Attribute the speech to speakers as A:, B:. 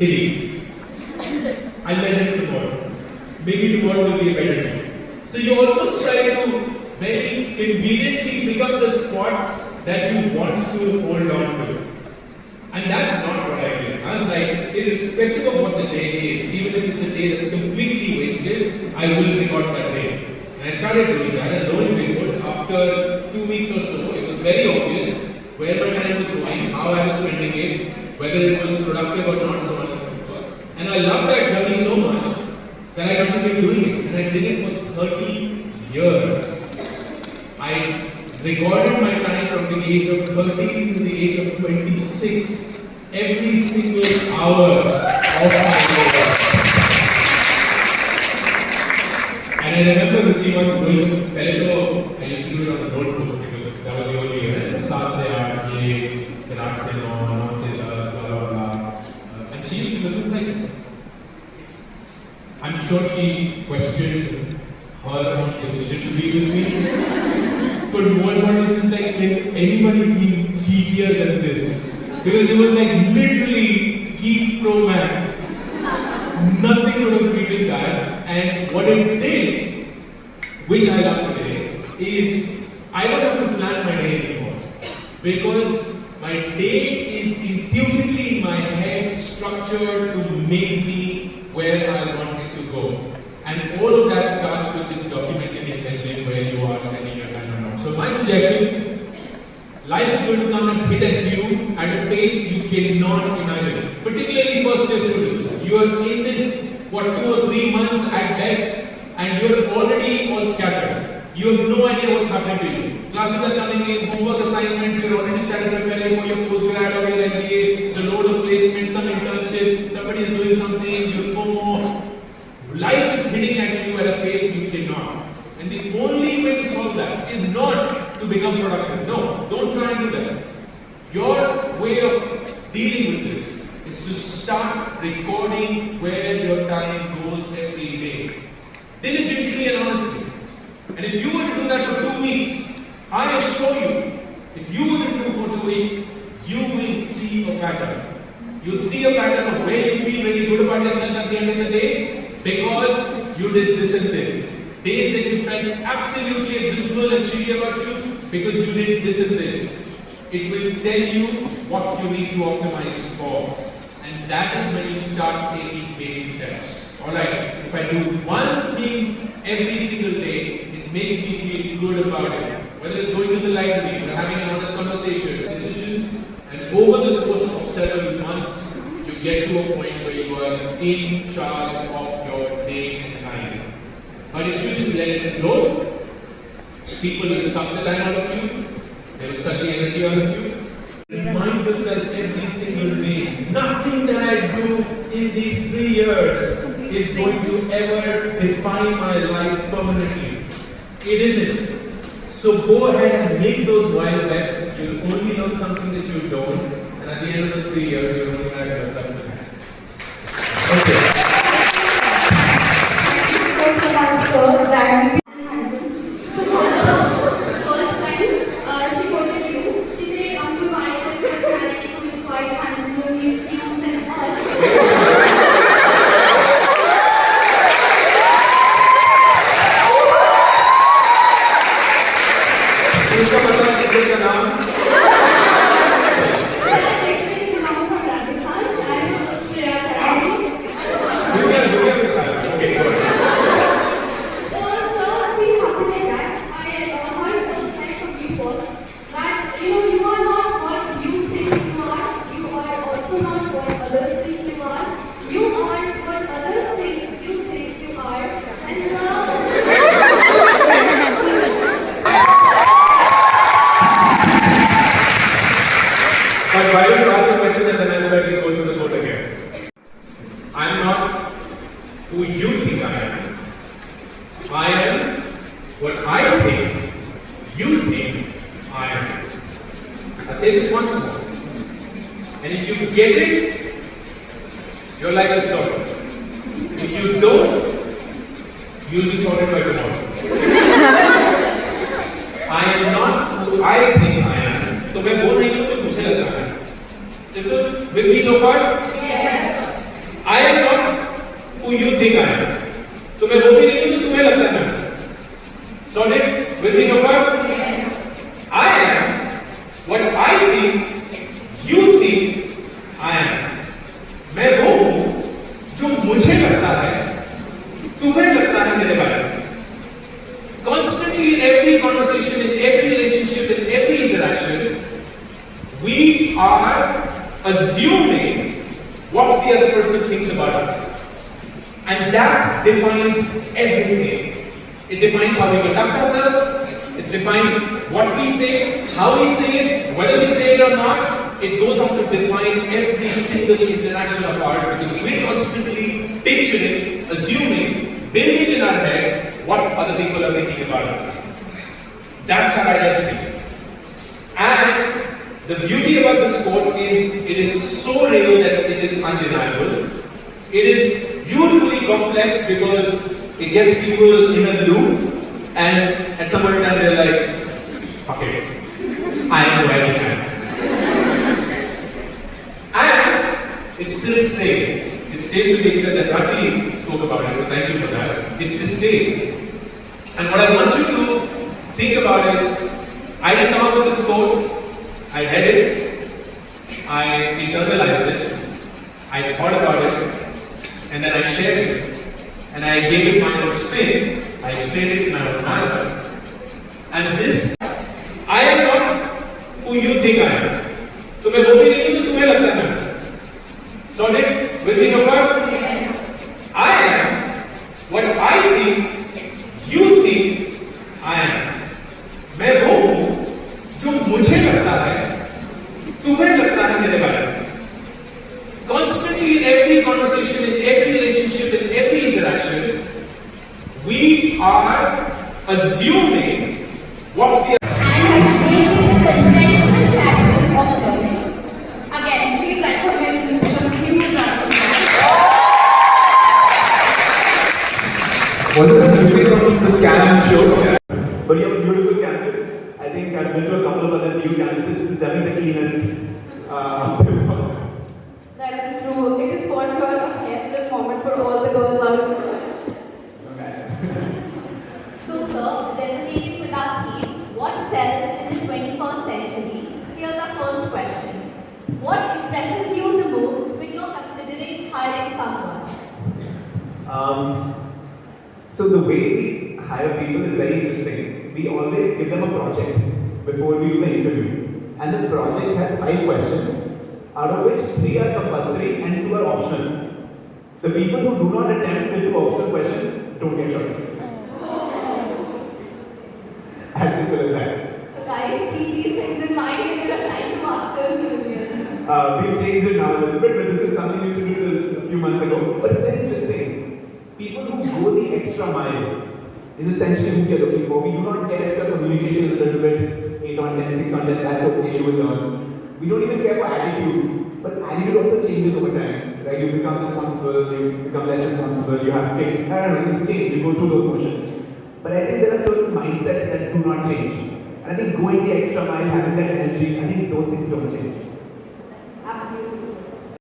A: delete. I'll measure it tomorrow. Maybe tomorrow will be a better day. So you almost try to very conveniently pick up the spots that you want to hold on to. And that's not what I did. I was like, irrespective of what the day is, even if it's a day that's completely wasted, I will record that day. And I started doing that, and lo and behold, after 2 weeks or so, it was very obvious where my time was going, how I was spending it, whether it was productive or not, so on and so forth. And I loved that journey so much that I continued doing it. And I did it for 30 years. I recorded my time from the age of 13 to the age of 26, every single hour of my day. And I remember Ruchi once going, I used to do it on the notebook because that was the only year. Saat se aat, ye, then 8 se 9, 9 se 10, blah blah blah. And she used to look like, I'm sure she questioned her own decision to be with me. But what is like, can anybody be geekier than this? Because it was like literally Geek Pro Max. Nothing would have beaten that. And what it did, which I love today, is I don't have to plan my day anymore. Because my day is intuitively in my head structured to make me where I want it to go. And all of that starts with this documenting and measuring where you are spending your time around. So my suggestion, life is going to come and hit at you at a pace you cannot imagine. Particularly first year students. You are in this, 2 or 3 months at best, and you are already all scattered. You have no idea what's happening to you. Classes are coming in, homework assignments, you're already started preparing for your postgrad or your MBA, the load of placement, some internship, somebody is doing something, you're FOMO. Life is hitting at you at a pace you cannot. And the only way to solve that is not to become productive. No, don't try and do that. Your way of dealing with this is to start recording where your time goes every day. Diligently and honestly. And if you were to do that for 2 weeks, I assure you, if you were to do it for 2 weeks, you will see a pattern. You'll see a pattern of where you feel really good about yourself at the end of the day because you did this and this. Days that you felt absolutely abysmal and shitty about you because you did this and this. It will tell you what you need to optimize for. And that is when you start taking baby steps. Alright, if I do one thing every single day, it makes me feel good about it. Whether it's going to the library or having an honest conversation, decisions, and over the course of several months, you get to a point where you are in charge of your day and time. But if you just let it float, people will suck the time out of you, they will suck the energy out of you. Remind yourself every single day, nothing that I do in these 3 years is going to ever define my life permanently. It isn't. So go ahead and make those wild bets. You'll only learn something that you don't, and at the end of the 3 years, you'll only have yourself to hand. Okay.
B: So that
A: why don't you ask a question and then answer and go through the code again? I'm not who you think I am. I am what I think you think I am. I'll say this once more. And if you get it, your life is sorted. If you don't, you'll be sorted by tomorrow. I am not who I think I am. तो मैं बोल रही हूँ तो मुझे लगता है. With me so far?
B: Yes.
A: you think I am. तो मैं वो भी नहीं हूँ जो तुम्हें लगता है मैं. Sorted? With me so far? Yes. I am what I think you think I am. मैं वो हूँ जो मुझे लगता है तुम्हें लगता है मेरे बारे में. Constantly in every conversation, in every relationship, in every interaction, we are assuming what the other person thinks about us. And that defines everything. It defines how we conduct ourselves. It's defined what we say, how we say it, whether we say it or not. It goes on to define every single interaction of ours because we're constantly picturing, assuming, building in our head what other people are thinking about us. That's our identity. And the beauty about this quote is it is so real that it is undeniable. It is beautifully complex because it gets people in a loop and at some point in time they're like, fuck it, I am who I am. And it still stays. It stays to the extent that Raji spoke about it, so thank you for that. It just stays. And what I want you to think about is, I didn't come up with this quote, I read it, I internalized it, I thought about it, and then I shared it, and I gave it my own spin, I explained it in my own manner, and this, I am not who you think I am. तो मैं वो भी नहीं हूँ जो तुम्हें लगता है मैं. Sorted? With me so far? Yes. I am what I think you think I am. मैं वो हूँ जो मुझे लगता है तुम्हें लगता है मेरे बारे में. Constantly in every conversation, in every relationship, in every interaction, we are assuming what the
B: And has breaking the conventional shackles of learning. Again, please welcome some huge round of applause.
C: What is the music of the Scan show? But you have a beautiful campus. I think I've been to a couple of other new campuses. This is definitely the cleanest of them all.
B: That is true. It is for sure a hairflip moment for all the girls out there.
D: So, sir, resonating with our theme, what sells in the 21st century? Here's our first question. What impresses you the most when you're considering hiring someone?
C: So the way we hire people is very interesting. We always give them a project before we do the interview. And the project has 5 questions, out of which 3 are compulsory and 2 are optional. The people who do not attempt the 2 optional questions don't get choice. As simple as that.
D: So, guys, keep these things in mind when you're applying to Masters Union.
C: We've changed it now a little bit, but this is something we used to do till a few months ago. But it's very interesting. People who go the extra mile is essentially who we are looking for. We do not care if your communication is a little bit 8 on 10, 6 on 10, that's okay, you will learn. We don't even care for attitude, but attitude also changes over time. Right? You become responsible, you become less responsible, you have kids, I don't know, you change, you go through those motions. But I think there are certain mindsets that do not change. And I think going the extra mile, having that energy, I think those things don't change.